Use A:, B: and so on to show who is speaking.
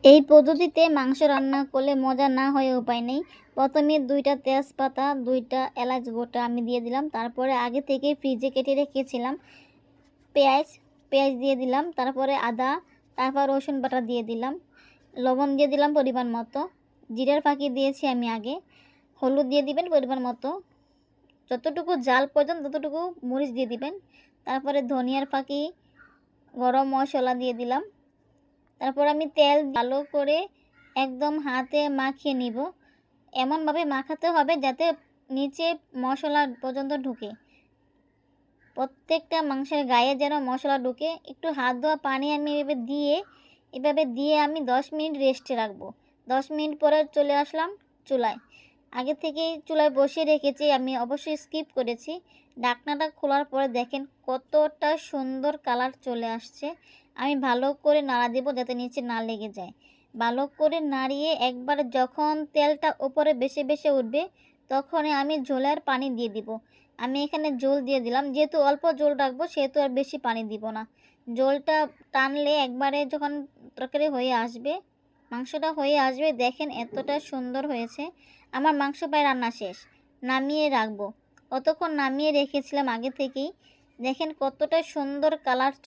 A: এই পদ্ধতিতে মাংস রান্না করলে মজা না হয়ে উপায় নেই। প্রথমে ২টা তেজপাতা, ২টা এলাচ গোটা আমি দিয়ে দিলাম। তারপরে আগে থেকে ফ্রিজে কেটে রেখেছিলাম পেঁয়াজ, পেঁয়াজ দিয়ে দিলাম। তারপরে আদা, তারপর রসুন বাটা দিয়ে দিলাম। লবণ দিয়ে দিলাম পরিমাণ মতো। জিরার ফাঁকি দিয়েছি আমি আগে। হলুদ দিয়ে দিবেন পরিমাণ মতো। যতটুকু জাল প্রয়োজন ততটুকু মরিচ দিয়ে দিবেন। তারপরে ধনিয়ার ফাঁকি, গরম মশলা দিয়ে দিলাম। তারপর আমি তেল ভালো করে একদম হাতে মাখিয়ে নিব। এমনভাবে মাখাতে হবে যাতে নিচে মশলা পর্যন্ত ঢুকে, প্রত্যেকটা মাংসের গায়ে যেন মশলা ঢুকে। একটু হাত ধোয়া পানি আমি এভাবে দিয়ে আমি 10 মিনিট রেস্টে রাখবো। 10 মিনিট পরে চলে আসলাম চুলায়। আগে থেকেই চুলায় বসিয়ে রেখেছি, আমি অবশ্যই স্কিপ করেছি। ঢাকনাটা খোলার পরে দেখেন কতটা সুন্দর কালার চলে আসছে। আমি ভালো করে নাড়া দেবো যাতে নিচে না লেগে যায়। ভালো করে নাড়িয়ে একবার যখন তেলটা ওপরে বেশি বেশি উঠবে তখনই আমি ঝোলের পানি দিয়ে দিব। আমি এখানে ঝোল দিয়ে দিলাম, যেহেতু অল্প ঝোল রাখবো সেহেতু আর বেশি পানি দিব না। ঝোলটা টানলে একবারে যখন তরকারি হয়ে আসবে, মাংসটা হয়ে আসবে, দেখেন এতটা সুন্দর হয়েছে। আমার মাংস প্রায় রান্না শেষ, নামিয়ে রাখবো। কতক্ষণ নামিয়ে রেখেছিলাম আগে থেকেই, দেখেন কতটা সুন্দর কালার